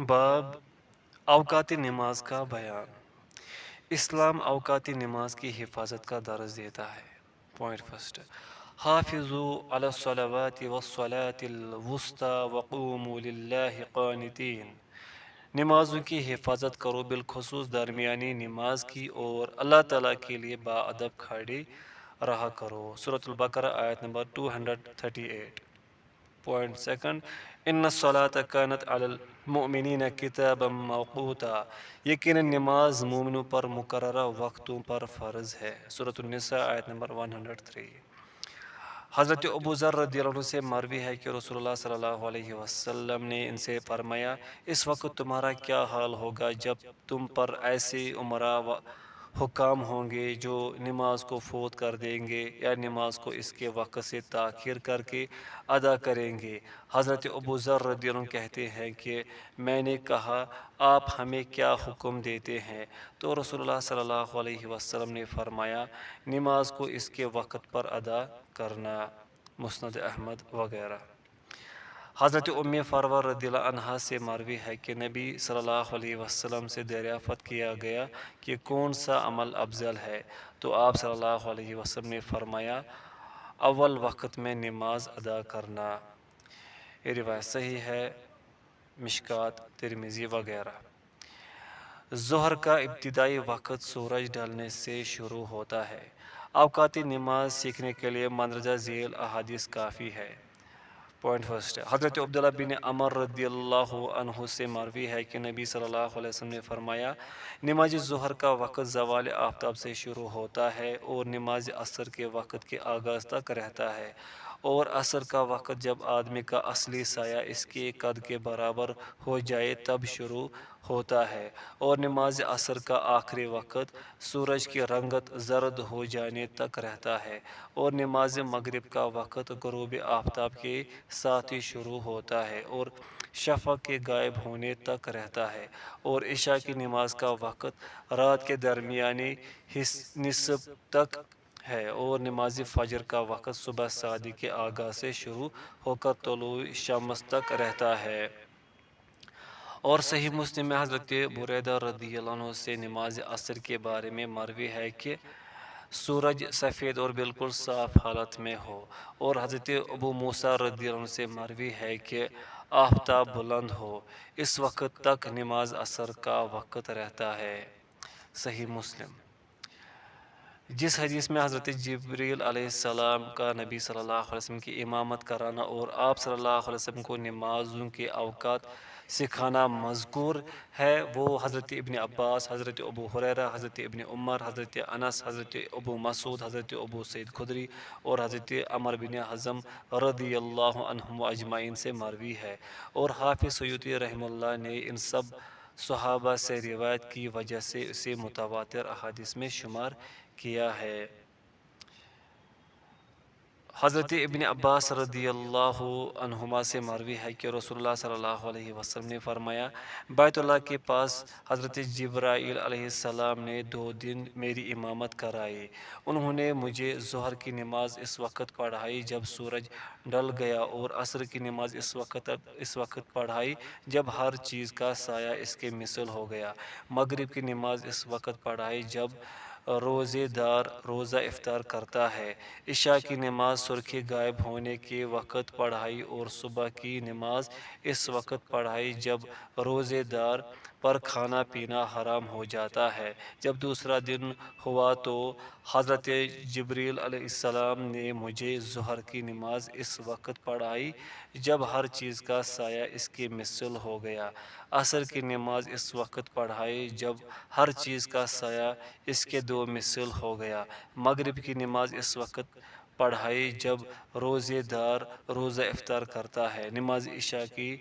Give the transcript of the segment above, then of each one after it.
باب اوقات نماز کا بیان۔ اسلام اوقات نماز کی حفاظت کا درس دیتا ہے۔ پوائنٹ فرسٹ، حافظوا علی الصلوات والصلاة الوسطی وقوموا للہ قانتین۔ نمازوں کی حفاظت کرو، بالخصوص درمیانی نماز کی، اور اللہ تعالیٰ کے لیے باادب کھڑے رہا کرو۔ سورۃ البقرہ آیت نمبر 238۔ پوائنٹ سیکنڈ، ان الصلاۃ کانت علی المؤمنین کتابا موقوتا۔ یقیناً نماز مومنوں پر مقررہ وقتوں پر فرض ہے۔ سورۃ النساء آیت نمبر 103۔ حضرت ابو ذر رضی اللہ عنہ سے مروی ہے کہ رسول اللہ صلی اللہ علیہ وسلم نے ان سے فرمایا، اس وقت تمہارا کیا حال ہوگا جب تم پر ایسے امراء و حکام ہوں گے جو نماز کو فوت کر دیں گے یا نماز کو اس کے وقت سے تاخیر کر کے ادا کریں گے۔ حضرت ابو ذر رضی اللہ عنہ کہتے ہیں کہ میں نے کہا، آپ ہمیں کیا حکم دیتے ہیں؟ تو رسول اللہ صلی اللہ علیہ وسلم نے فرمایا، نماز کو اس کے وقت پر ادا کرنا۔ مسند احمد وغیرہ۔ حضرت ام فروہ رضی اللہ عنہا سے مروی ہے کہ نبی صلی اللہ علیہ وسلم سے دریافت کیا گیا کہ کون سا عمل افضل ہے، تو آپ صلی اللہ علیہ وسلم نے فرمایا، اول وقت میں نماز ادا کرنا۔ یہ روایت صحیح ہے، مشکات، ترمذی وغیرہ۔ ظہر کا ابتدائی وقت سورج ڈھلنے سے شروع ہوتا ہے۔ اوقات نماز سیکھنے کے لیے مندرجہ ذیل احادیث کافی ہے۔ پوائنٹ فرسٹ، حضرت عبداللہ بن عمر رضی اللہ عنہ سے مروی ہے کہ نبی صلی اللہ علیہ وسلم نے فرمایا، نماز ظہر کا وقت زوال آفتاب سے شروع ہوتا ہے اور نماز عصر کے وقت کے آغاز تک رہتا ہے، اور عصر کا وقت جب آدمی کا اصلی سایہ اس کے قد کے برابر ہو جائے تب شروع ہوتا ہے، اور نماز عصر کا آخری وقت سورج کی رنگت زرد ہو جانے تک رہتا ہے، اور نماز مغرب کا وقت غروب آفتاب کے ساتھ ہی شروع ہوتا ہے اور شفق کے غائب ہونے تک رہتا ہے، اور عشاء کی نماز کا وقت رات کے درمیانی نصف تک ہے، اور نماز فجر کا وقت صبح صادق کے آغاز سے شروع ہو کر طلوع شمس تک رہتا ہے۔ اور صحیح مسلم میں حضرت بریدہ رضی اللہ عنہ سے نماز عصر کے بارے میں مروی ہے کہ سورج سفید اور بالکل صاف حالت میں ہو، اور حضرت ابو موسیٰ رضی اللہ عنہ سے مروی ہے کہ آفتاب بلند ہو، اس وقت تک نماز عصر کا وقت رہتا ہے۔ صحیح مسلم۔ جس حدیث میں حضرت جبریل علیہ السلام کا نبی صلی اللہ علیہ وسلم کی امامت کرانا اور آپ صلی اللہ علیہ وسلم کو نمازوں کے اوقات سکھانا مذکور ہے، وہ حضرت ابن عباس، حضرت ابو ہریرہ، حضرت ابن عمر، حضرت انس، حضرت ابو مسعود، حضرت ابو سعید خدری اور حضرت عمر بن حزم رضی اللہ عنہم اجمعین سے مروی ہے، اور حافظ سیوطی رحمہ اللہ نے ان سب صحابہ سے روایت کی وجہ سے اسے متواتر احادیث میں شمار کیا ہے۔ حضرت ابن عباس رضی اللہ عنہما سے مروی ہے کہ رسول اللہ صلی اللہ علیہ وسلم نے فرمایا، بیت اللہ کے پاس حضرت جبرائیل علیہ السلام نے 2 دن میری امامت کرائی۔ انہوں نے مجھے ظہر کی نماز اس وقت پڑھائی جب سورج ڈھل گیا، اور عصر کی نماز اس وقت پڑھائی جب ہر چیز کا سایہ اس کے مثل ہو گیا، مغرب کی نماز اس وقت پڑھائی جب روزے دار روزہ افطار کرتا ہے، عشاء کی نماز سرخی غائب ہونے کے وقت پڑھائی، اور صبح کی نماز اس وقت پڑھائی جب روزے دار پر کھانا پینا حرام ہو جاتا ہے۔ جب دوسرا دن ہوا تو حضرت جبریل علیہ السلام نے مجھے ظہر کی نماز اس وقت پڑھائی جب ہر چیز کا سایہ اس کے مثل ہو گیا، عصر کی نماز اس وقت پڑھائی جب ہر چیز کا سایہ اس کے 2 مثل ہو گیا، مغرب کی نماز اس وقت پڑھائی جب روزے دار روزہ افطار کرتا ہے، نماز عشاء کی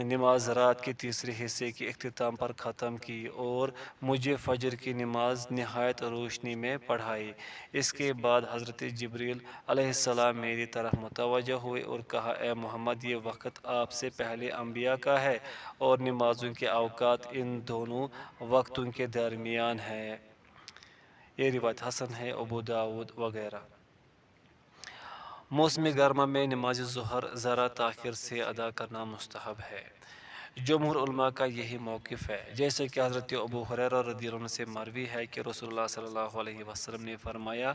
نماز رات کے تیسرے حصے کے اختتام پر ختم کی، اور مجھے فجر کی نماز نہایت روشنی میں پڑھائی۔ اس کے بعد حضرت جبریل علیہ السلام میری طرف متوجہ ہوئے اور کہا، اے محمد، یہ وقت آپ سے پہلے انبیاء کا ہے، اور نمازوں کے اوقات ان دونوں وقتوں کے درمیان ہیں۔ یہ روایت حسن ہے، ابو داود وغیرہ۔ موسم گرما میں نماز ظہر ذرا تاخیر سے ادا کرنا مستحب ہے۔ جمہور علماء کا یہی موقف ہے، جیسے کہ حضرت ابو ہریرہ رضی اللہ عنہ سے مروی ہے کہ رسول اللہ صلی اللہ علیہ وسلم نے فرمایا،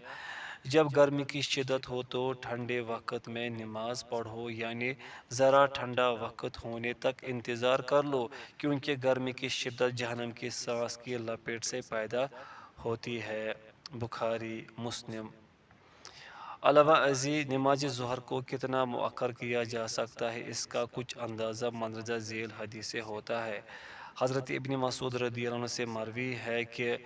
جب گرمی کی شدت ہو تو ٹھنڈے وقت میں نماز پڑھو، یعنی ذرا ٹھنڈا وقت ہونے تک انتظار کر لو، کیونکہ گرمی کی شدت جہنم کی سانس کی لپیٹ سے پیدا ہوتی ہے۔ بخاری مسلم۔ علاوہ ازیں نماز ظہر کو کتنا مؤخر کیا جا سکتا ہے، اس کا کچھ اندازہ مندرجہ ذیل حدیث سے ہوتا ہے۔ حضرت ابن مسعود رضی اللہ عنہ سے مروی ہے کہ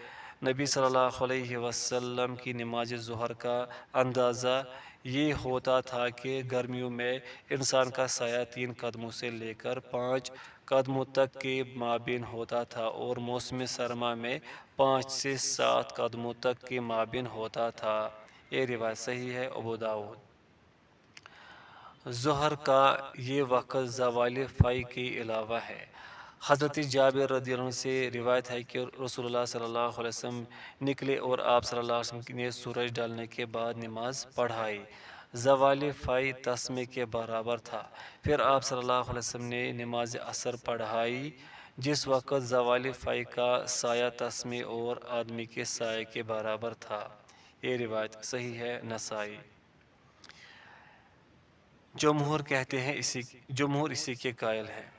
نبی صلی اللہ علیہ وسلم کی نماز ظہر کا اندازہ یہ ہوتا تھا کہ گرمیوں میں انسان کا سایہ 3 قدموں سے لے کر 5 قدموں تک کے مابین ہوتا تھا، اور موسم سرما میں 5 سے 7 قدموں تک کے مابین ہوتا تھا۔ یہ روایت صحیح ہے، ابو داؤد۔ ظہر کا یہ وقت زوال فجر کے علاوہ ہے۔ حضرت جابر رضی اللہ عنہ سے روایت ہے کہ رسول اللہ صلی اللہ علیہ وسلم نکلے اور آپ صلی اللہ علیہ وسلم نے سورج ڈالنے کے بعد نماز پڑھائی۔ زوال فجر تسمے کے برابر تھا۔ پھر آپ صلی اللہ علیہ وسلم نے نماز عصر پڑھائی، جس وقت زوال فجر کا سایہ تسمے اور آدمی کے سائے کے برابر تھا۔ یہ روایت صحیح ہے، نسائی۔ جمہور اسی کے قائل ہیں۔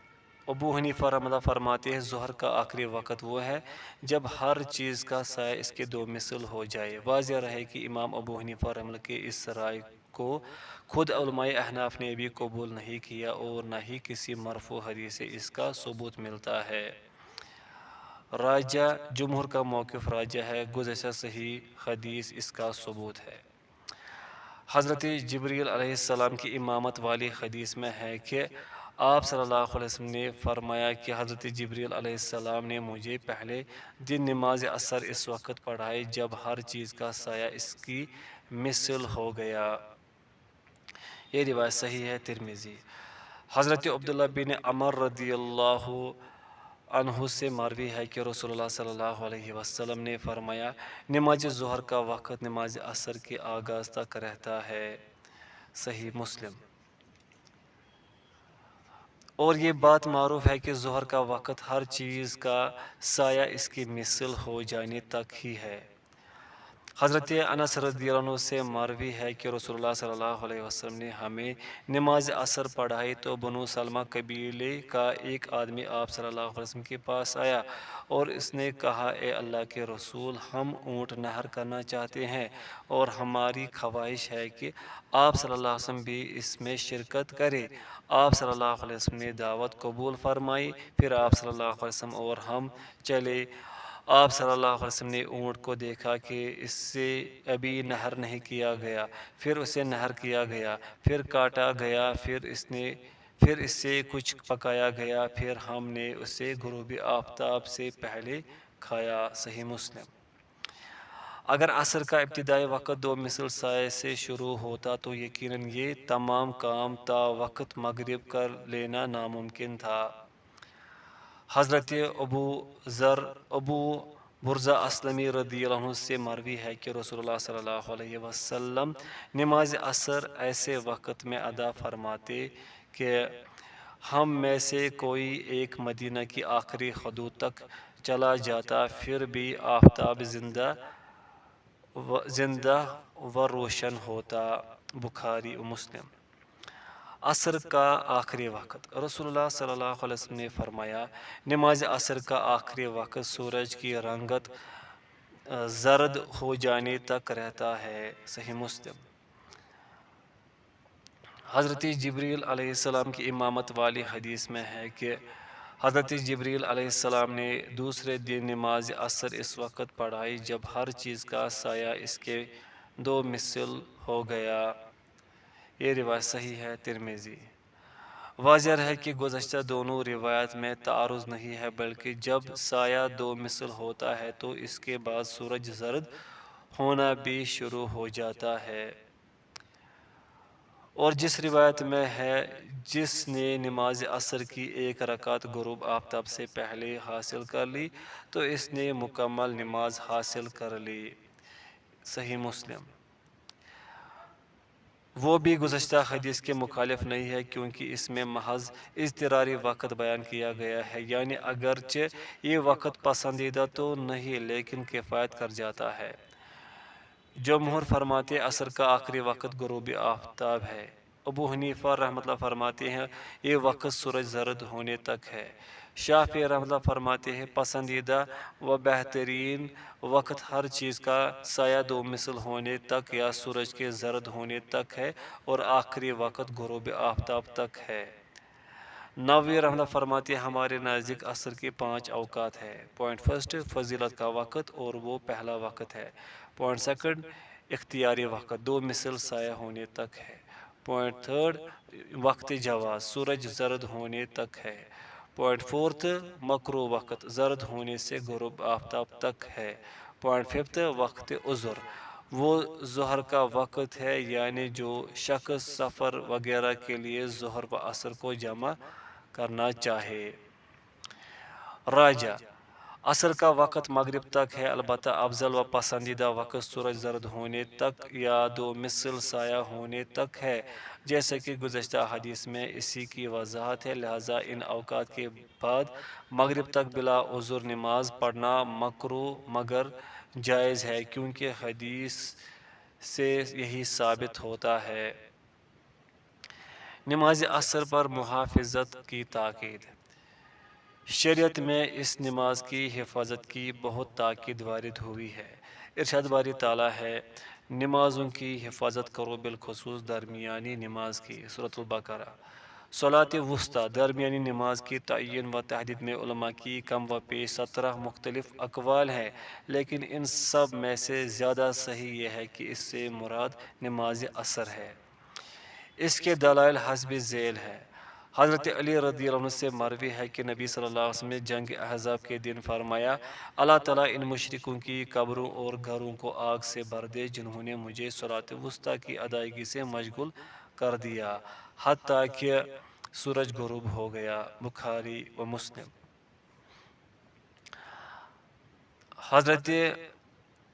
ابو حنیفہ رحمہ اللہ فرماتے ہیں، ظہر کا آخری وقت وہ ہے جب ہر چیز کا سایہ اس کے 2 مثل ہو جائے۔ واضح رہے کہ امام ابو حنیفہ رحمہ اللہ کے اس رائے کو خود علماء احناف نے بھی قبول نہیں کیا، اور نہ ہی کسی مرفوع حدیث سے اس کا ثبوت ملتا ہے۔ راجہ جمہور کا موقف راجہ ہے، گزشتہ صحیح حدیث اس کا ثبوت ہے۔ حضرت جبریل علیہ السلام کی امامت والی حدیث میں ہے کہ آپ صلی اللہ علیہ وسلم نے فرمایا کہ حضرت جبریل علیہ السلام نے مجھے پہلے دن نماز عصر اس وقت پڑھائی جب ہر چیز کا سایہ اس کی مثل ہو گیا۔ یہ روایت صحیح ہے، ترمذی۔ حضرت عبداللہ بن عمر رضی اللہ عنہ سے مروی ہے کہ رسول اللہ صلی اللہ علیہ وسلم نے فرمایا، نماز ظہر کا وقت نماز عصر کے آغاز تک رہتا ہے۔ صحیح مسلم۔ اور یہ بات معروف ہے کہ ظہر کا وقت ہر چیز کا سایہ اس کی مثل ہو جانے تک ہی ہے۔ حضرت انس رضی اللہ عنہ سے مروی ہے کہ رسول اللہ صلی اللہ علیہ وسلم نے ہمیں نماز عصر پڑھائی تو بنو سلمہ قبیلے کا ایک آدمی آپ صلی اللہ علیہ وسلم کے پاس آیا اور اس نے کہا، اے اللہ کے رسول، ہم اونٹ نہر کرنا چاہتے ہیں اور ہماری خواہش ہے کہ آپ صلی اللہ علیہ وسلم بھی اس میں شرکت کریں۔ آپ صلی اللہ علیہ وسلم نے دعوت قبول فرمائی، پھر آپ صلی اللہ علیہ وسلم اور ہم چلے۔ آپ صلی اللہ علیہ وسلم نے اونٹ کو دیکھا کہ اس سے ابھی نہر نہیں کیا گیا، پھر اسے نہر کیا گیا، پھر کاٹا گیا، پھر اس سے کچھ پکایا گیا، پھر ہم نے اسے غروب آفتاب سے پہلے کھایا۔ صحیح مسلم۔ اگر عصر کا ابتدائی وقت 2 مثل سائے سے شروع ہوتا تو یقیناً یہ تمام کام تا وقت مغرب کر لینا ناممکن تھا۔ حضرت ابو برزہ اسلمی رضی اللہ عنہ سے مروی ہے کہ رسول اللہ صلی اللہ علیہ وسلم نماز عصر ایسے وقت میں ادا فرماتے کہ ہم میں سے کوئی ایک مدینہ کی آخری حدود تک چلا جاتا، پھر بھی آفتاب زندہ و روشن ہوتا۔ بخاری و مسلم۔ عصر کا آخری وقت۔ رسول اللہ صلی اللہ علیہ وسلم نے فرمایا، نماز عصر کا آخری وقت سورج کی رنگت زرد ہو جانے تک رہتا ہے۔ صحیح مسلم۔ حضرت جبریل علیہ السلام کی امامت والی حدیث میں ہے کہ حضرت جبریل علیہ السلام نے دوسرے دن نماز عصر اس وقت پڑھائی جب ہر چیز کا سایہ اس کے 2 مثل ہو گیا۔ یہ روایت صحیح ہے، ترمذی۔ واضح ہے کہ گزشتہ دونوں روایات میں تعارض نہیں ہے، بلکہ جب سایہ 2 مثل ہوتا ہے تو اس کے بعد سورج زرد ہونا بھی شروع ہو جاتا ہے۔ اور جس روایت میں ہے، جس نے نماز عصر کی 1 رکعت غروب آفتاب سے پہلے حاصل کر لی تو اس نے مکمل نماز حاصل کر لی۔ صحیح مسلم۔ وہ بھی گزشتہ حدیث کے مخالف نہیں ہے، کیونکہ اس میں محض اضطراری وقت بیان کیا گیا ہے، یعنی اگرچہ یہ وقت پسندیدہ تو نہیں لیکن کفایت کر جاتا ہے۔ جمہور فرماتے عصر کا آخری وقت غروب آفتاب ہے۔ ابو حنیفہ رحمۃ اللہ فرماتے ہیں یہ وقت سورج زرد ہونے تک ہے۔ شافعی رحمۃ اللہ فرماتے ہیں پسندیدہ و بہترین وقت ہر چیز کا سایہ دو مثل ہونے تک یا سورج کے زرد ہونے تک ہے، اور آخری وقت غروب آفتاب تک ہے۔ نووی رحمۃ اللہ فرماتے ہیں ہمارے نزدیک عصر کے 5 اوقات ہے۔ پوائنٹ فرسٹ، فضیلت کا وقت، اور وہ پہلا وقت ہے۔ پوائنٹ سیکنڈ، اختیاری وقت 2 مثل سایہ ہونے تک ہے۔ پوائنٹ تھرڈ، وقت جواز سورج زرد ہونے تک ہے۔ پوائنٹ فورتھ، مکرو وقت زرد ہونے سے غروب آفتاب تک ہے۔ پوائنٹ ففتھ، وقت عذر وہ ظہر کا وقت ہے، یعنی جو شخص سفر وغیرہ کے لیے ظہر و عصر کو جمع کرنا چاہے۔ راجہ عصر کا وقت مغرب تک ہے، البتہ افضل و پسندیدہ وقت سورج زرد ہونے تک یا 2 مثل سایہ ہونے تک ہے، جیسا کہ گزشتہ حدیث میں اسی کی وضاحت ہے، لہذا ان اوقات کے بعد مغرب تک بلا عذر نماز پڑھنا مکروہ مگر جائز ہے، کیونکہ حدیث سے یہی ثابت ہوتا ہے۔ نماز عصر پر محافظت کی تاکید۔ شریعت میں اس نماز کی حفاظت کی بہت تاکید وارد ہوئی ہے۔ ارشاد باری تعالیٰ ہے نمازوں کی حفاظت کرو، بالخصوص درمیانی نماز کی، سورۃ البقرہ۔ صلاۃ وسطیٰ درمیانی نماز کی تعین و تحدید میں علماء کی کم و بیش 17 مختلف اقوال ہیں، لیکن ان سب میں سے زیادہ صحیح یہ ہے کہ اس سے مراد نماز عصر ہے۔ اس کے دلائل حسب ذیل ہے۔ حضرت علی رضی اللہ عنہ سے مروی ہے کہ نبی صلی اللہ علیہ وسلم نے جنگ احزاب کے دن فرمایا اللہ تعالیٰ ان مشرکوں کی قبروں اور گھروں کو آگ سے بھر دے جنہوں نے مجھے صلاۃ وسطیٰ کی ادائیگی سے مشغول کر دیا حتیٰ کہ سورج غروب ہو گیا۔ بخاری و مسلم۔ حضرت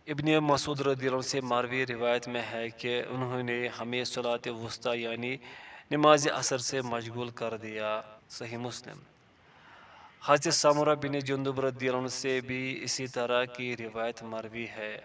ابن مسعود رضی اللہ عنہ سے مروی روایت میں ہے کہ انہوں نے ہمیں صلاۃ وسطیٰ یعنی نماز عصر سے مشغول کر دیا۔ صحیح مسلم۔ حضرت سمرہ بن جندب رضی اللہ عنہ سے بھی اسی طرح کی روایت مروی ہے۔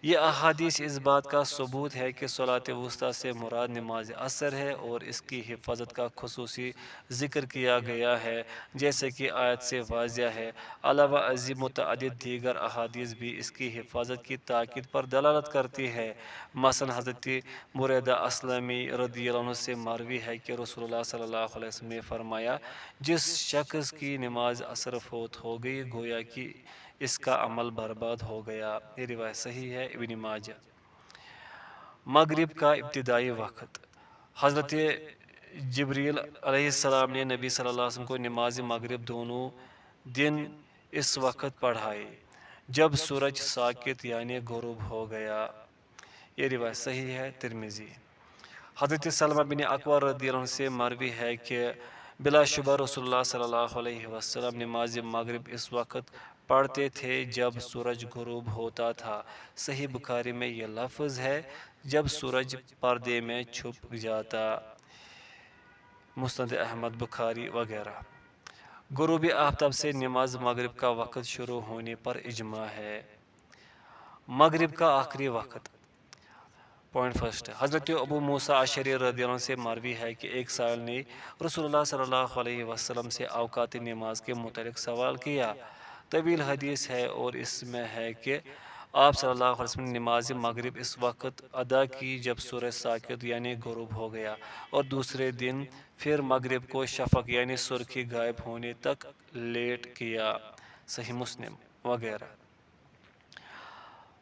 یہ احادیث اس بات کا ثبوت ہے کہ صلاۃ وسطیٰ سے مراد نماز عصر ہے اور اس کی حفاظت کا خصوصی ذکر کیا گیا ہے، جیسے کہ آیت سے واضح ہے۔ علاوہ ازیں متعدد دیگر احادیث بھی اس کی حفاظت کی تاکید پر دلالت کرتی ہے۔ مثلا حضرت بریدہ اسلمی رضی اللہ عنہ سے مروی ہے کہ رسول اللہ صلی اللہ علیہ وسلم نے فرمایا جس شخص کی نماز عصر فوت ہو گئی گویا کہ اس کا عمل برباد ہو گیا۔ یہ روایت صحیح ہے، ابن ماجہ۔ مغرب کا ابتدائی وقت۔ حضرت جبریل علیہ السلام نے نبی صلی اللہ علیہ وسلم کو نماز مغرب دونوں دن اس وقت پڑھائی جب سورج ساکت یعنی غروب ہو گیا۔ یہ روایت صحیح ہے، ترمذی۔ حضرت سلمہ بن اکوع رضی اللہ عنہ سے مروی ہے کہ بلا شبہ رسول اللہ صلی اللہ علیہ وسلم نماز مغرب اس وقت پڑھتے تھے جب سورج غروب ہوتا تھا۔ صحیح بخاری میں یہ لفظ ہے جب سورج پردے میں چھپ جاتا۔ مسند احمد، بخاری وغیرہ۔ غروب آفتاب سے نماز مغرب کا وقت شروع ہونے پر اجماع ہے۔ مغرب کا آخری وقت۔ پوائنٹ فرسٹ، حضرت ابو موسیٰ اشعری رضی اللہ عنہ سے مروی ہے کہ ایک سائل نے رسول اللہ صلی اللہ علیہ وسلم سے اوقات نماز کے متعلق سوال کیا۔ طویل حدیث ہے اور اس میں ہے کہ آپ صلی اللہ علیہ وسلم نے نماز مغرب اس وقت ادا کی جب سورج ساکت یعنی غروب ہو گیا، اور دوسرے دن پھر مغرب کو شفق یعنی سرخی غائب ہونے تک لیٹ کیا۔ صحیح مسلم وغیرہ۔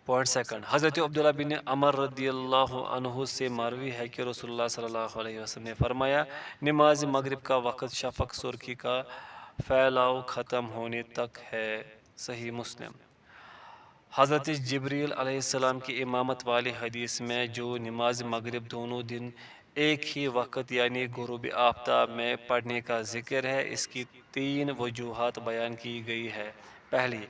پوائنٹ سیکنڈ، حضرت عبداللہ بن عمر رضی اللہ عنہ سے مروی ہے کہ رسول اللہ صلی اللہ علیہ وسلم نے فرمایا نماز مغرب کا وقت شفق سرخی کا پھیلاؤ ختم ہونے تک ہے۔ صحیح مسلم۔ حضرت جبریل علیہ السلام کی امامت والی حدیث میں جو نماز مغرب دونوں دن ایک ہی وقت یعنی غروب آفتاب میں پڑھنے کا ذکر ہے، اس کی 3 وجوہات بیان کی گئی ہے۔ پہلی،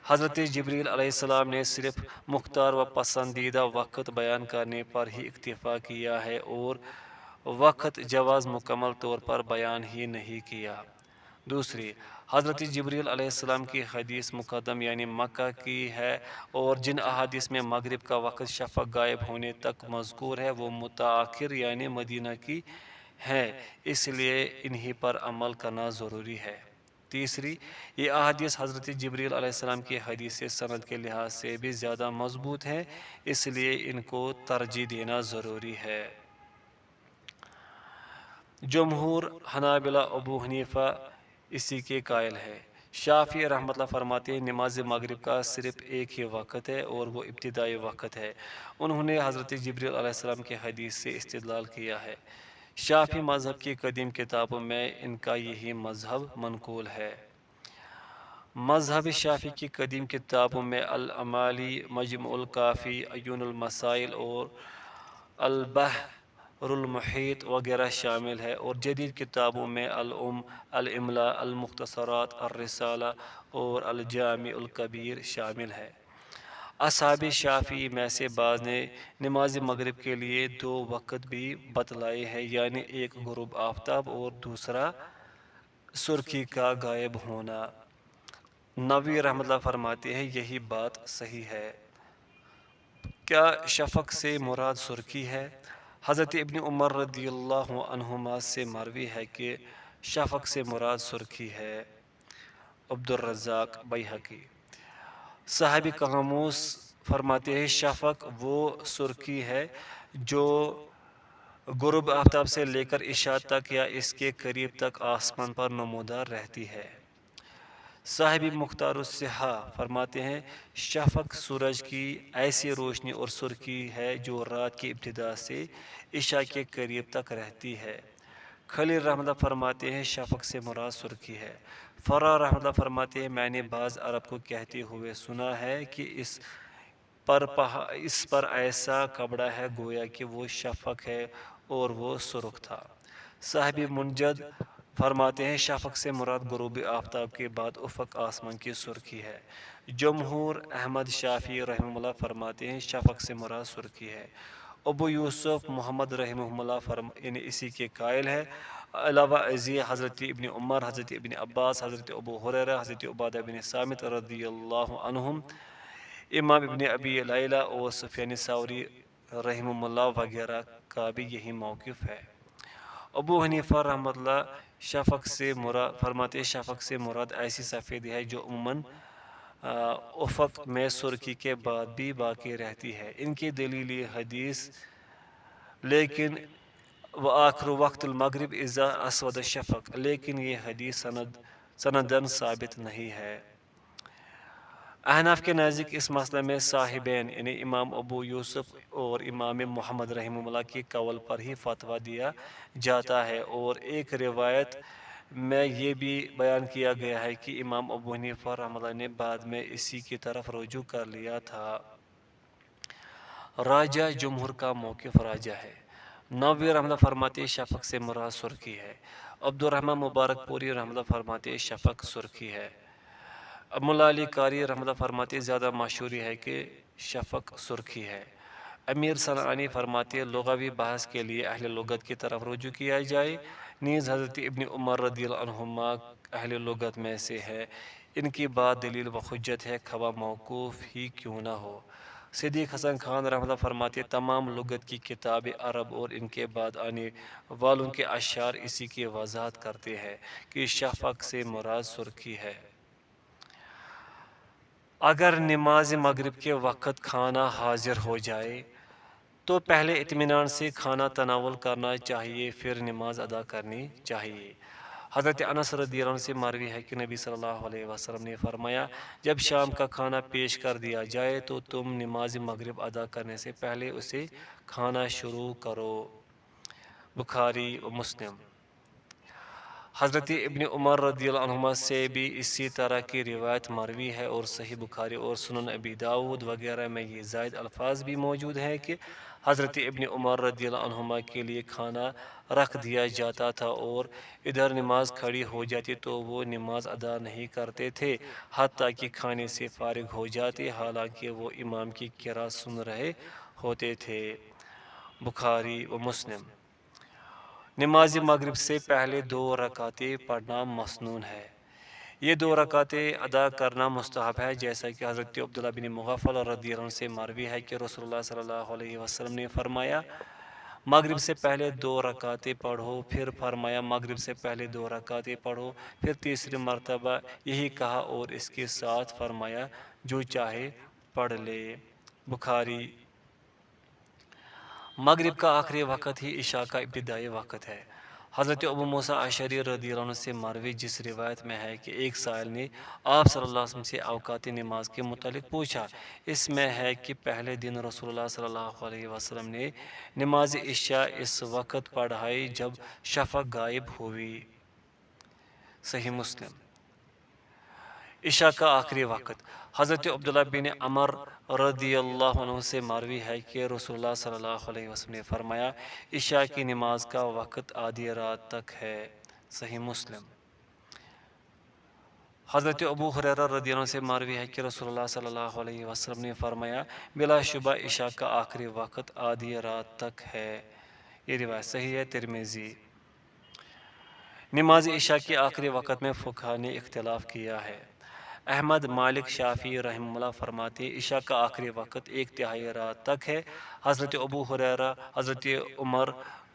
حضرت جبریل علیہ السلام نے صرف مختار و پسندیدہ وقت بیان کرنے پر ہی اکتفا کیا ہے اور وقت جواز مکمل طور پر بیان ہی نہیں کیا۔ دوسری، حضرت جبریل علیہ السلام کی حدیث مقدم یعنی مکہ کی ہے، اور جن احادیث میں مغرب کا وقت شفق غائب ہونے تک مذکور ہے وہ متاخر یعنی مدینہ کی ہیں، اس لیے انہی پر عمل کرنا ضروری ہے۔ تیسری، یہ احادیث حضرت جبریل علیہ السلام کی حدیث سند کے لحاظ سے بھی زیادہ مضبوط ہیں، اس لیے ان کو ترجیح دینا ضروری ہے۔ جمہور حنابلہ ابو حنیفہ اسی کے قائل ہے۔ شافعی رحمۃ اللہ فرماتے ہیں نماز مغرب کا صرف ایک ہی وقت ہے اور وہ ابتدائی وقت ہے۔ انہوں نے حضرت جبریل علیہ السلام کی حدیث سے استدلال کیا ہے۔ شافعی مذہب کی قدیم کتابوں میں ان کا یہی مذہب منقول ہے۔ مذہب شافعی کی قدیم کتابوں میں العمالی، مجموع الکافی، عیون المسائل اور البحر المحیط وغیرہ شامل ہے، اور جدید کتابوں میں الام، الاملاء، المختصرات، الرسالہ اور الجامع الکبیر شامل ہے۔ اصحاب شافعی میں سے بعض نے نماز مغرب کے لیے دو وقت بھی بتلائے ہیں، یعنی ایک غروب آفتاب اور دوسرا سرخی کا غائب ہونا۔ نووی رحمۃ اللہ فرماتے ہیں یہی بات صحیح ہے۔ کیا شفق سے مراد سرخی ہے؟ حضرت ابن عمر رضی اللہ عنہما سے مروی ہے کہ شفق سے مراد سرخی ہے۔ عبدالرزاق بیہقی۔ صاحب قاموس فرماتے ہیں شفق وہ سرخی ہے جو غروب آفتاب سے لے کر عشاء تک یا اس کے قریب تک آسمان پر نمودار رہتی ہے۔ صاحب مختار الصحہ فرماتے ہیں شفق سورج کی ایسی روشنی اور سرخی ہے جو رات کی ابتدا سے عشاء کے قریب تک رہتی ہے۔ خلیل رحمۃ اللہ فرماتے ہیں شفق سے مراد سرخی ہے۔ فرا رحمۃ اللہ فرماتے ہیں میں نے بعض عرب کو کہتے ہوئے سنا ہے کہ اس پر ایسا کپڑا ہے گویا کہ وہ شفق ہے اور وہ سرخ تھا۔ صاحب منجد فرماتے ہیں شفق سے مراد غروب آفتاب کے بعد افق آسمان کی سرخی ہے۔ جمہور احمد شافعی رحمہ اللہ فرماتے ہیں شفق سے مراد سرخی ہے۔ ابو یوسف محمد رحمہ اللہ یعنی اسی کے قائل ہے۔ علاوہ ازیں حضرت ابن عمر، حضرت ابن عباس، حضرت ابو ہریرہ، حضرت عبادہ بن صامت رضی اللہ عنہم، امام ابن ابی لیلہ اور سفیان ثوری رحمہ اللہ وغیرہ کا بھی یہی موقف ہے۔ ابو حنیفہ رحمۃ اللہ شفق سے مراد فرماتے ہیں شفق سے مراد ایسی سفیدی ہے جو عموماً افق میں سرخی کے بعد بھی باقی رہتی ہے۔ ان کی دلیل حدیث لیکن وآخر وقت المغرب اذا اسود الشفق، لیکن یہ حدیث سندن ثابت نہیں ہے۔ احناف کے نزدیک اس مسئلہ میں صاحبین یعنی امام ابو یوسف اور امام محمد رحمہ اللہ کے قول پر ہی فتویٰ دیا جاتا ہے، اور ایک روایت میں یہ بھی بیان کیا گیا ہے کہ امام ابو حنیفہ رحمہ اللہ نے بعد میں اسی کی طرف رجوع کر لیا تھا۔ راجہ جمہور کا موقف راجہ ہے۔ نووی رحمہ اللہ فرماتے شفق سے مراد سرخی ہے۔ عبدالرحمن مبارک پوری رحمہ اللہ فرماتے شفق سرخی ہے۔ مولا علی قاری رحمہ اللہ فرماتے زیادہ مشہوری ہے کہ شفق سرخی ہے۔ امیر صنعانی فرماتے لغوی بحث کے لیے اہل لغت کی طرف رجوع کیا جائے، نیز حضرت ابن عمر رضی اللہ عنہما اہل لغت میں سے ہے، ان کی بات دلیل و حجت ہے خواہ موقوف ہی کیوں نہ ہو۔ صدیق حسن خان رحمہ اللہ فرماتے تمام لغت کی کتاب عرب اور ان کے بعد آنے والوں کے اشعار اسی کی وضاحت کرتے ہیں کہ شفق سے مراد سرخی ہے۔ اگر نماز مغرب کے وقت کھانا حاضر ہو جائے تو پہلے اطمینان سے کھانا تناول کرنا چاہیے، پھر نماز ادا کرنی چاہیے۔ حضرت انس رضی اللہ عنہ سے مروی ہے کہ نبی صلی اللہ علیہ وسلم نے فرمایا جب شام کا کھانا پیش کر دیا جائے تو تم نماز مغرب ادا کرنے سے پہلے اسے کھانا شروع کرو۔ بخاری و مسلم۔ حضرت ابن عمر رضی اللہ عنہما سے بھی اسی طرح کی روایت مروی ہے، اور صحیح بخاری اور سنن ابی داود وغیرہ میں یہ زائد الفاظ بھی موجود ہیں کہ حضرت ابن عمر رضی اللہ عنہما کے لیے کھانا رکھ دیا جاتا تھا اور ادھر نماز کھڑی ہو جاتی تو وہ نماز ادا نہیں کرتے تھے حتیٰ کہ کھانے سے فارغ ہو جاتے، حالانکہ وہ امام کی قرأت سن رہے ہوتے تھے۔ بخاری و مسلم۔ نماز مغرب سے پہلے 2 رکعتیں پڑھنا مسنون ہے۔ یہ 2 رکعتیں ادا کرنا مستحب ہے، جیسا کہ حضرت عبداللہ بن مغفل رضی اللہ عنہ سے مروی ہے کہ رسول اللہ صلی اللہ علیہ وسلم نے فرمایا مغرب سے پہلے 2 رکعتیں پڑھو، پھر فرمایا مغرب سے پہلے 2 رکعتیں پڑھو، پھر تیسری مرتبہ یہی کہا اور اس کے ساتھ فرمایا جو چاہے پڑھ لے۔ بخاری۔ مغرب کا آخری وقت ہی عشاء کا ابتدائی وقت ہے۔ حضرت ابو موسیٰ اشعری رضی اللہ عنہ سے مروی جس روایت میں ہے کہ ایک سائل نے آپ صلی اللہ علیہ وسلم سے اوقات نماز کے متعلق پوچھا، اس میں ہے کہ پہلے دن رسول اللہ صلی اللہ علیہ وسلم نے نماز عشاء اس وقت پڑھائی جب شفق غائب ہوئی۔ صحیح مسلم۔ عشاء کا آخری وقت۔ حضرت عبداللہ بن عمر رضی اللہ عنہ سے مروی ہے کہ رسول اللہ صلی اللہ علیہ وسلم نے فرمایا عشاء کی نماز کا وقت آدھی رات تک ہے۔ صحیح مسلم۔ حضرت ابو ہریرہ رضی اللہ عنہ سے مروی ہے کہ رسول اللہ صلی اللہ علیہ وسلم نے فرمایا بلا شبہ عشاء کا آخری وقت آدھی رات تک ہے۔ یہ روایت صحیح ہے۔ ترمذی۔ نماز عشاء کے آخری وقت میں فقہاء نے اختلاف کیا ہے۔ احمد، مالک، شافعی رحمہ اللہ فرماتے ہیں عشاء کا آخری وقت 1/3 رات تک ہے۔ حضرت ابو ہریرہ، حضرت عمر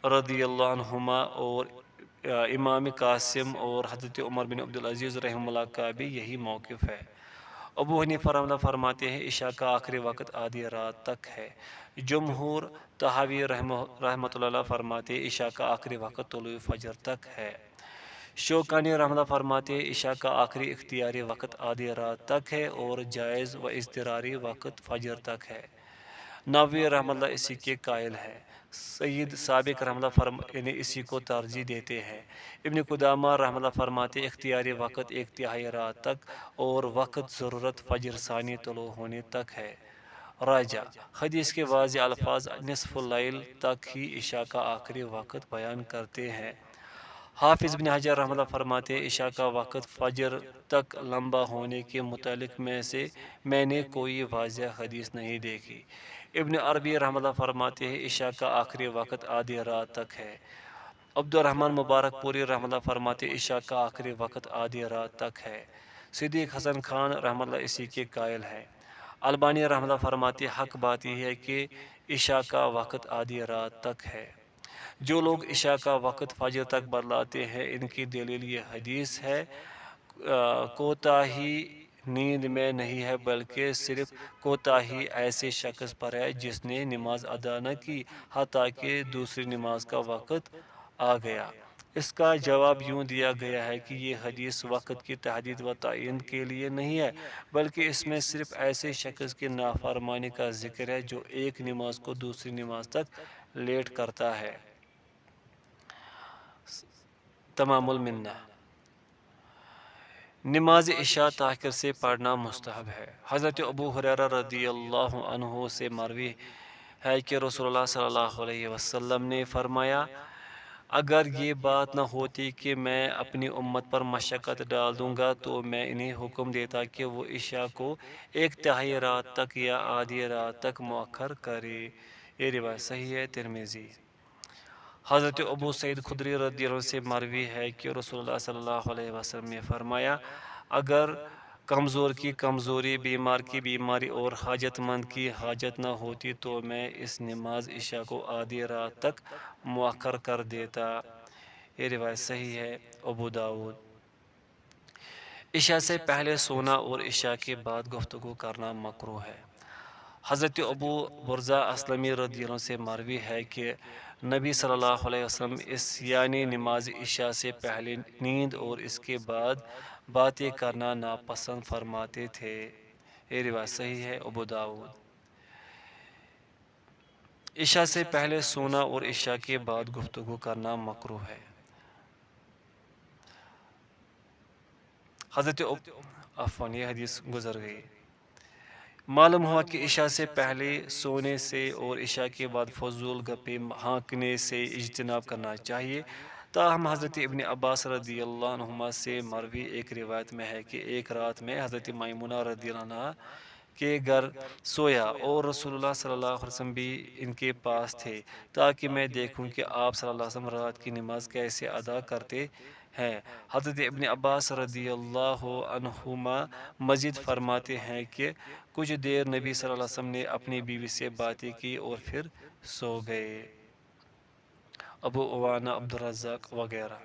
رضی اللہ عنہما اور امام قاسم اور حضرت عمر بن عبدالعزیز رحمہ اللہ کا بھی یہی موقف ہے۔ ابو حنیفہ رحمہ اللہ فرماتے ہیں عشاء کا آخری وقت آدھی رات تک ہے۔ جمہور طحاوی رحمۃ اللہ فرماتے ہیں عشاء کا آخری وقت طلوع فجر تک ہے۔ شوکانی رحمہ اللہ فرماتے ہیں عشاء کا آخری اختیاری وقت آدھی رات تک ہے اور جائز و اضطراری وقت فجر تک ہے۔ نووی رحمہ اللہ اسی کے قائل ہے۔ سید سابق رحمہ اللہ اسی کو ترجیح دیتے ہیں۔ ابن قدامہ رحمہ اللہ فرماتے ہیں اختیاری وقت 1/3 رات تک اور وقت ضرورت فجر ثانی طلوع ہونے تک ہے۔ راجہ حدیث کے واضح الفاظ نصف اللیل تک ہی عشاء کا آخری وقت بیان کرتے ہیں۔ حافظ بن حجر رحمہ اللہ فرماتے ہیں عشاء کا وقت فجر تک لمبا ہونے کے متعلق میں نے کوئی واضح حدیث نہیں دیکھی۔ ابن عربی رحمہ اللہ فرماتے ہیں عشاء کا آخری وقت آدھی رات تک ہے۔ عبد الرحمن مبارک پوری رحمہ اللہ فرماتے ہیں عشاء کا آخری وقت آدھی رات تک ہے۔ صدیق حسن خان رحمہ اللہ اسی کے قائل ہے۔ البانی رحمہ اللہ فرماتے ہیں حق بات یہ ہے کہ عشاء کا وقت آدھی رات تک ہے۔ جو لوگ عشاء کا وقت فجر تک بدلاتے ہیں ان کی دلیل یہ حدیث ہے کوتاہی نیند میں نہیں ہے بلکہ صرف کوتاہی ایسے شخص پر ہے جس نے نماز ادا نہ کی حتیٰ کہ دوسری نماز کا وقت آ گیا۔ اس کا جواب یوں دیا گیا ہے کہ یہ حدیث وقت کی تحدید و تعین کے لیے نہیں ہے بلکہ اس میں صرف ایسے شخص کی نافرمانی کا ذکر ہے جو ایک نماز کو دوسری نماز تک لیٹ کرتا ہے۔ تمام المنہ۔ نماز عشاء تاخیر سے پڑھنا مستحب ہے۔ حضرت ابو ہریرہ رضی اللہ عنہ سے مروی ہے کہ رسول اللہ صلی اللہ علیہ وسلم نے فرمایا اگر یہ بات نہ ہوتی کہ میں اپنی امت پر مشقت ڈال دوں گا تو میں انہیں حکم دیتا کہ وہ عشاء کو 1/3 رات تک یا آدھی رات تک مؤخر کرے۔ یہ روایت صحیح ہے۔ ترمذی۔ حضرت ابو سعید خدری رضی اللہ عنہ سے مروی ہے کہ رسول اللہ صلی اللہ علیہ وسلم نے فرمایا اگر کمزور کی کمزوری، بیمار کی بیماری اور حاجت مند کی حاجت نہ ہوتی تو میں اس نماز عشاء کو آدھی رات تک مؤخر کر دیتا۔ یہ روایت صحیح ہے۔ ابو داود۔ عشاء سے پہلے سونا اور عشاء کے بعد گفتگو کرنا مکروہ ہے۔ حضرت ابو برزہ اسلمی رضی اللہ عنہ سے مروی ہے کہ نبی صلی اللہ علیہ وسلم یعنی نماز عشاء سے پہلے نیند اور اس کے بعد باتیں کرنا ناپسند فرماتے تھے۔ یہ روایت صحیح ہے۔ ابو داود۔ عشاء سے پہلے سونا اور عشاء کے بعد گفتگو کرنا مکروہ ہے۔ عفواً یہ حدیث گزر گئی۔ معلوم ہوا کہ عشاء سے پہلے سونے سے اور عشاء کے بعد فضول گپے ہانکنے سے اجتناب کرنا چاہیے۔ تاہم حضرت ابن عباس رضی اللہ عنہما سے مروی ایک روایت میں ہے کہ ایک رات میں حضرت میمونہ رضی اللہ عنہا کے گھر سویا اور رسول اللہ صلی اللہ علیہ وسلم بھی ان کے پاس تھے تاکہ میں دیکھوں کہ آپ صلی اللہ علیہ وسلم رات کی نماز کیسے ادا کرتے ہیں۔ حضرت ابن عباس رضی اللہ عنہما مزید فرماتے ہیں کہ کچھ دیر نبی صلی اللہ علیہ وسلم نے اپنی بیوی سے باتیں کی اور پھر سو گئے۔ ابو عوانہ، عبدالرزاق وغیرہ۔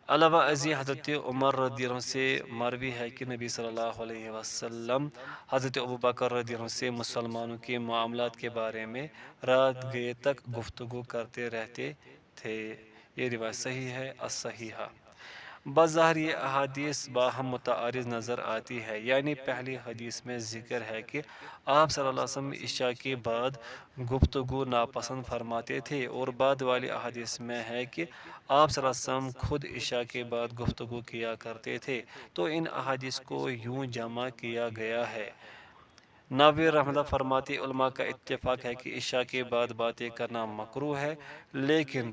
علاوہ ازیں حضرت عمر رضی اللہ عنہ سے مروی ہے کہ نبی صلی اللہ علیہ وسلم حضرت ابوبکر رضی اللہ عنہ سے مسلمانوں کے معاملات کے بارے میں رات گئے تک گفتگو کرتے رہتے تھے۔ یہ روایت صحیح ہے، الصحیحہ۔ بظاہر یہ احادیث باہم متعارض نظر آتی ہے، یعنی پہلی حدیث میں ذکر ہے کہ آپ صلی اللہ علیہ وسلم عشاء کے بعد گفتگو ناپسند فرماتے تھے، اور بعد والی احادیث میں ہے کہ آپ صلی اللہ علیہ وسلم خود عشاء کے بعد گفتگو کیا کرتے تھے۔ تو ان احادیث کو یوں جمع کیا گیا ہے۔ نووی رحمۃ اللہ فرماتے علماء کا اتفاق ہے کہ عشاء کے بعد باتیں کرنا مکروہ ہے، لیکن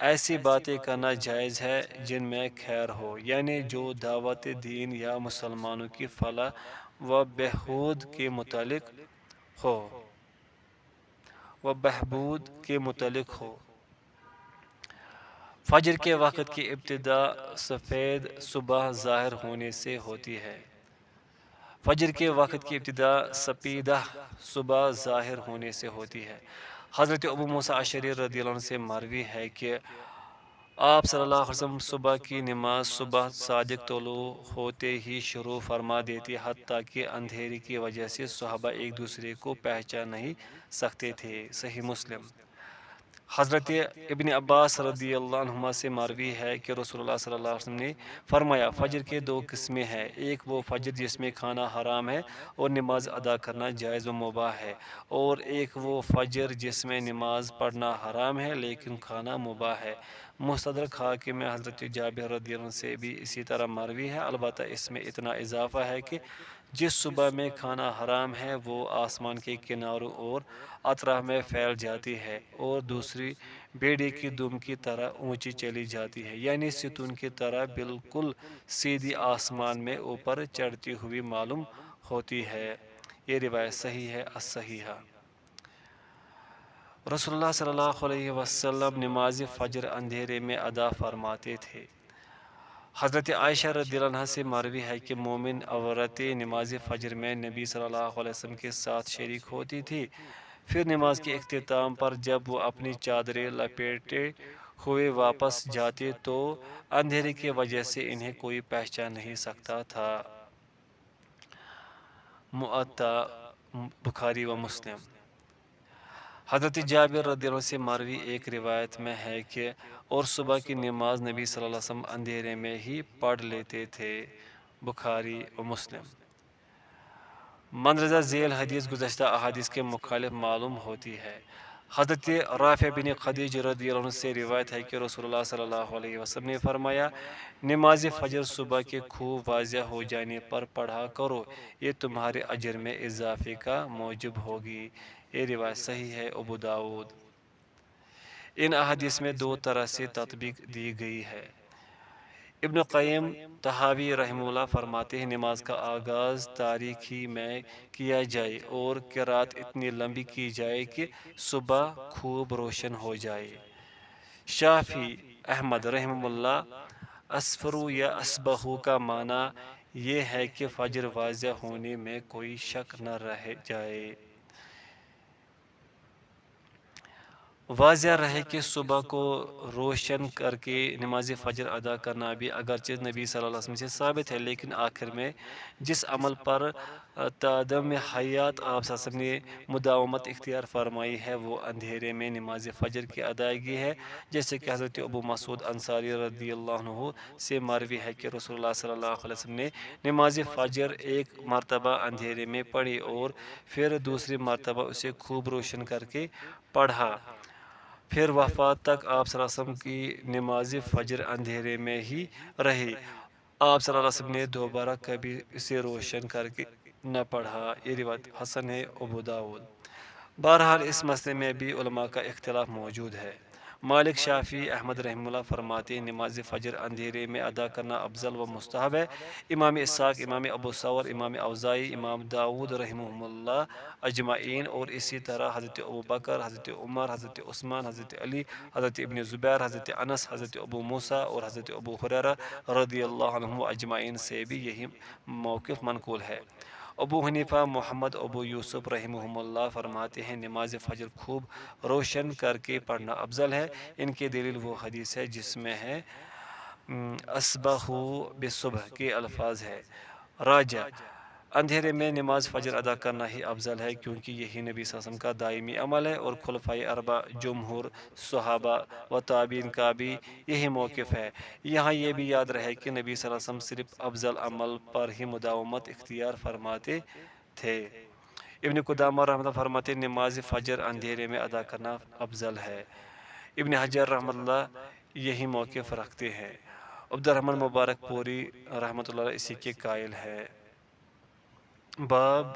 ایسی باتیں کرنا جائز ہے جن میں خیر ہو، یعنی جو دعوت دین یا مسلمانوں کی فلاح و بہبود کے متعلق ہو۔ فجر کے وقت کی ابتدا سفید صبح ظاہر ہونے سے ہوتی ہے۔ فجر کے وقت کی ابتدا سپیدہ صبح ظاہر ہونے سے ہوتی ہے۔ حضرت ابو موسیٰ اشعری رضی اللہ عنہ سے مروی ہے کہ آپ صلی اللہ علیہ وسلم صبح کی نماز صبح صادق طلوع ہوتے ہی شروع فرما دیتے، حتیٰ کہ اندھیرے کی وجہ سے صحابہ ایک دوسرے کو پہچان نہیں سکتے تھے۔ صحیح مسلم۔ حضرت ابن عباس رضی اللہ عنہما سے مروی ہے کہ رسول اللہ صلی اللہ علیہ وسلم نے فرمایا، فجر کے دو قسمیں ہیں، ایک وہ فجر جس میں کھانا حرام ہے اور نماز ادا کرنا جائز و مباح ہے، اور ایک وہ فجر جس میں نماز پڑھنا حرام ہے لیکن کھانا مباح ہے۔ مستدرک حاکم میں حضرت جابر رضی اللہ عنہ سے بھی اسی طرح مروی ہے، البتہ اس میں اتنا اضافہ ہے کہ جس صبح میں کھانا حرام ہے وہ آسمان کے کناروں اور اطراف میں پھیل جاتی ہے اور دوسری بیڑی کی دم کی طرح اونچی چلی جاتی ہے، یعنی ستون کی طرح بالکل سیدھی آسمان میں اوپر چڑھتی ہوئی معلوم ہوتی ہے۔ یہ روایت صحیح ہے، الصحیحہ۔ رسول اللہ صلی اللہ علیہ وسلم نماز فجر اندھیرے میں ادا فرماتے تھے۔ حضرت عائشہ رضی اللہ عنہا سے مروی ہے کہ مومن عورتیں نماز فجر میں نبی صلی اللہ علیہ وسلم کے ساتھ شریک ہوتی تھی، پھر نماز کے اختتام پر جب وہ اپنی چادریں لپیٹے ہوئے واپس جاتے تو اندھیرے کی وجہ سے انہیں کوئی پہچان نہیں سکتا تھا۔ معطا، بخاری و مسلم۔ حضرت جابر رضی اللہ عنہ سے مروی ایک روایت میں ہے کہ اور صبح کی نماز نبی صلی اللہ علیہ وسلم اندھیرے میں ہی پڑھ لیتے تھے، بخاری و مسلم۔ مندرجہ ذیل حدیث گزشتہ احادیث کے مخالف معلوم ہوتی ہے۔ حضرت رافع بن خدیج رضی اللہ عنہ سے روایت ہے کہ رسول اللہ صلی اللہ علیہ وسلم نے فرمایا، نماز فجر صبح کے خوب واضح ہو جانے پر پڑھا کرو، یہ تمہارے اجر میں اضافے کا موجب ہوگی۔ یہ روایت صحیح ہے، ابو داؤد۔ ان احادیث میں دو طرح سے تطبیق دی گئی ہے۔ ابن قیم طحاوی رحمہ اللہ فرماتے ہیں، نماز کا آغاز تاریکی میں کیا جائے اور قرات اتنی لمبی کی جائے کہ صبح خوب روشن ہو جائے۔ شافعی، احمد رحمہ اللہ، اسفروا یا اصبحوا کا معنی یہ ہے کہ فجر واضح ہونے میں کوئی شک نہ رہ جائے، واضح رہے کہ صبح کو روشن کر کے نماز فجر ادا کرنا بھی اگرچہ نبی صلی اللہ علیہ وسلم سے ثابت ہے، لیکن آخر میں جس عمل پر تادم حیات آپ صلی اللہ علیہ وسلم نے مداومت اختیار فرمائی ہے وہ اندھیرے میں نماز فجر کی ادائیگی ہے، جیسے کہ حضرت ابو مسعود انصاری رضی اللہ عنہ سے مروی ہے کہ رسول اللہ صلی اللہ علیہ وسلم نے نماز فجر ایک مرتبہ اندھیرے میں پڑھی اور پھر دوسری مرتبہ اسے خوب روشن کر کے پڑھا، پھر وفات تک آپ صلی اللہ علیہ وسلم کی نماز فجر اندھیرے میں ہی رہی، آپ صلی اللہ علیہ وسلم نے دوبارہ کبھی اسے روشن کر کے نہ پڑھا۔ یہ روایت حسن ہے ابو داود۔ بہرحال اس مسئلے میں بھی علماء کا اختلاف موجود ہے۔ مالک، شافعی، احمد رحمہ اللہ فرماتے ہیں نماز فجر اندھیرے میں ادا کرنا افضل و مستحب ہے۔ امام اسحاق، امام ابو ثور، امام اوزائی، امام داود رحمہ اللہ اجمعین اور اسی طرح حضرت ابوبکر، حضرت عمر، حضرت عثمان، حضرت علی، حضرت ابن زبیر، حضرت انس، حضرت ابو موسیٰ اور حضرت ابو ہریرہ رضی اللہ عنہ اجمعین سے بھی یہی موقف منقول ہے۔ ابو حنیفہ محمد ابو یوسف رحمہ اللہ فرماتے ہیں نماز فجر خوب روشن کر کے پڑھنا افضل ہے۔ ان کی دلیل وہ حدیث ہے جس میں ہے اسبحوا بالصبح کے الفاظ ہے۔ راجہ، اندھیرے میں نماز فجر ادا کرنا ہی افضل ہے کیونکہ یہی نبی صلی اللہ علیہ وسلم کا دائمی عمل ہے اور خلفائے اربع، جمہور صحابہ و تابعین کا بھی یہی موقف ہے۔ یہاں یہ بھی یاد رہے کہ نبی صلی اللہ علیہ وسلم صرف افضل عمل پر ہی مداومت اختیار فرماتے تھے۔ ابن قدامہ رحمۃ اللہ فرماتے ہیں نماز فجر اندھیرے میں ادا کرنا افضل ہے۔ ابن حجر رحمۃ اللہ یہی موقف رکھتے ہیں۔ عبد الرحمن مبارک پوری رحمۃ اللہ اسی کے قائل ہے۔ باب